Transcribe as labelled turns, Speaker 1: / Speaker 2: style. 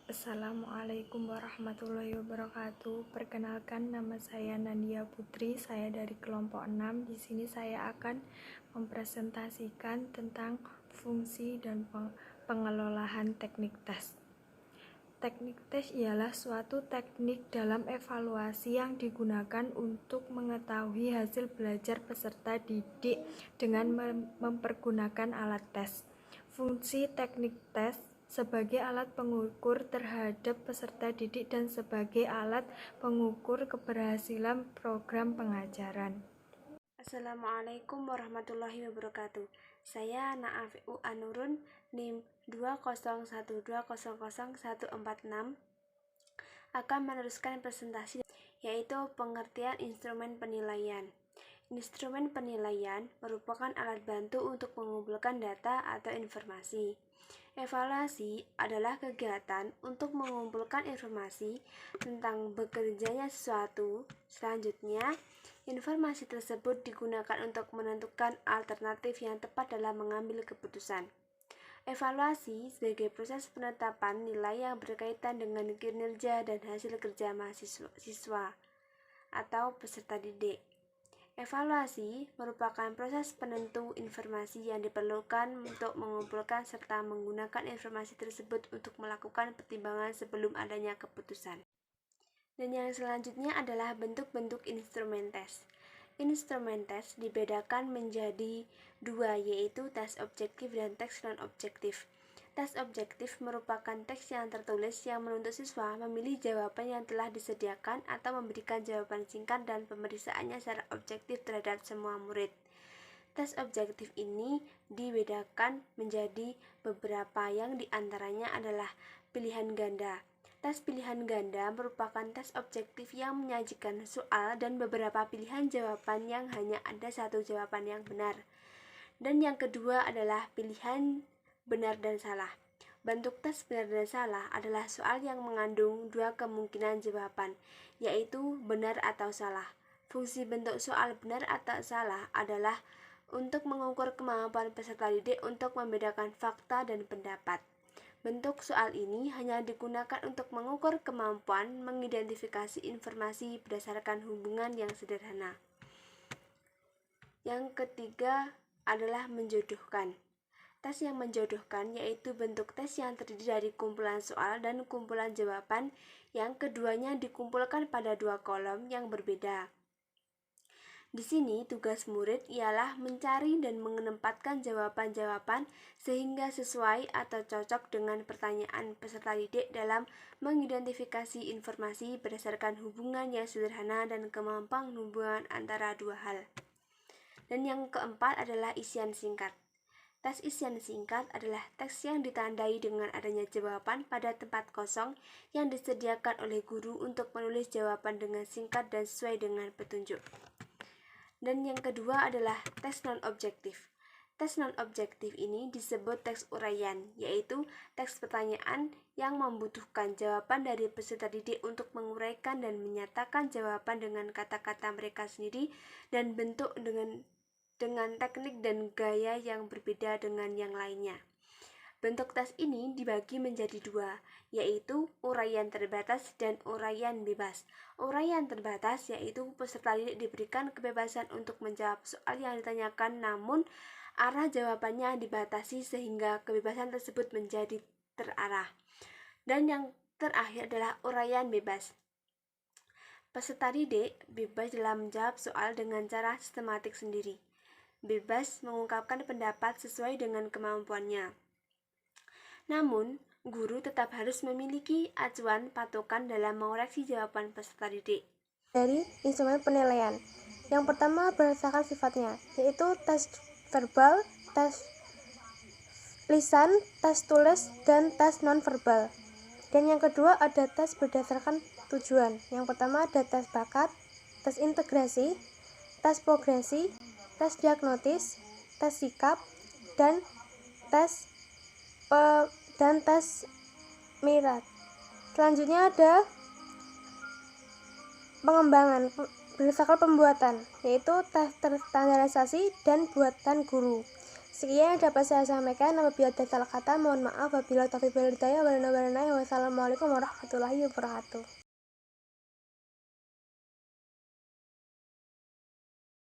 Speaker 1: Assalamualaikum warahmatullahi wabarakatuh. Perkenalkan, nama saya Nandia Putri. Saya dari kelompok 6. Di sini saya akan mempresentasikan tentang fungsi dan pengelolaan teknik tes. Teknik tes ialah suatu teknik dalam evaluasi yang digunakan untuk mengetahui hasil belajar peserta didik dengan mempergunakan alat tes. Fungsi teknik tes sebagai alat pengukur terhadap peserta didik dan sebagai alat pengukur keberhasilan program pengajaran.
Speaker 2: Assalamualaikum warahmatullahi wabarakatuh. Saya Naaf U Anurun, NIM 201200146, akan meneruskan presentasi, yaitu pengertian instrumen penilaian. Instrumen penilaian merupakan alat bantu untuk mengumpulkan data atau informasi. Evaluasi adalah kegiatan untuk mengumpulkan informasi tentang bekerjanya sesuatu. Selanjutnya, informasi tersebut digunakan untuk menentukan alternatif yang tepat dalam mengambil keputusan. Evaluasi sebagai proses penetapan nilai yang berkaitan dengan kinerja dan hasil kerja mahasiswa atau peserta didik. Evaluasi merupakan proses penentu informasi yang diperlukan untuk mengumpulkan serta menggunakan informasi tersebut untuk melakukan pertimbangan sebelum adanya keputusan. Dan yang selanjutnya adalah bentuk-bentuk instrumen tes. Instrumen tes dibedakan menjadi dua, yaitu tes objektif dan tes non-objektif. Tes objektif merupakan teks yang tertulis yang menuntut siswa memilih jawaban yang telah disediakan atau memberikan jawaban singkat dan pemeriksaannya secara objektif terhadap semua murid. Tes objektif ini dibedakan menjadi beberapa, yang diantaranya adalah pilihan ganda. Tes pilihan ganda merupakan tes objektif yang menyajikan soal dan beberapa pilihan jawaban yang hanya ada satu jawaban yang benar. Dan yang kedua adalah pilihan benar dan salah. Bentuk tes benar dan salah adalah soal yang mengandung dua kemungkinan jawaban, yaitu benar atau salah. Fungsi bentuk soal benar atau salah adalah untuk mengukur kemampuan peserta didik untuk membedakan fakta dan pendapat. Bentuk soal ini hanya digunakan untuk mengukur kemampuan mengidentifikasi informasi berdasarkan hubungan yang sederhana. Yang ketiga adalah menjodohkan. Tes yang menjodohkan yaitu bentuk tes yang terdiri dari kumpulan soal dan kumpulan jawaban, yang keduanya dikumpulkan pada dua kolom yang berbeda. Di sini tugas murid ialah mencari dan menempatkan jawaban-jawaban sehingga sesuai atau cocok dengan pertanyaan peserta didik dalam mengidentifikasi informasi berdasarkan hubungan yang sederhana dan kemampuan hubungan antara dua hal. Dan yang keempat adalah isian singkat. Tes isian singkat adalah teks yang ditandai dengan adanya jawaban pada tempat kosong yang disediakan oleh guru untuk menulis jawaban dengan singkat dan sesuai dengan petunjuk. Dan yang kedua adalah tes non-objektif. Tes non-objektif ini disebut teks uraian, yaitu teks pertanyaan yang membutuhkan jawaban dari peserta didik untuk menguraikan dan menyatakan jawaban dengan kata-kata mereka sendiri dan bentuk dengan teknik dan gaya yang berbeda dengan yang lainnya. Bentuk tes ini dibagi menjadi dua, yaitu uraian terbatas dan uraian bebas. Uraian terbatas yaitu peserta didik diberikan kebebasan untuk menjawab soal yang ditanyakan, namun arah jawabannya dibatasi sehingga kebebasan tersebut menjadi terarah. Dan yang terakhir adalah uraian bebas. Peserta didik bebas dalam menjawab soal dengan cara sistematik sendiri, bebas mengungkapkan pendapat sesuai dengan kemampuannya. Namun, guru tetap harus memiliki acuan patokan dalam mengoreksi jawaban peserta didik.
Speaker 3: Dari instrumen penilaian, yang pertama berdasarkan sifatnya, yaitu tes verbal, tes lisan, tes tulis, dan tes non-verbal. Dan yang kedua ada tes berdasarkan tujuan. Yang pertama ada tes bakat, tes integrasi, tes progresi, tes diagnotis, tes sikap, dan tes mirat. Selanjutnya ada pengembangan berdasarkan pembuatan, yaitu tes terstandarisasi dan buatan guru. Sekian yang dapat saya sampaikan. Apabila ada salah kata, mohon maaf. Wabillahi taufiq wal hidayah. Wassalamualaikum warahmatullahi wabarakatuh.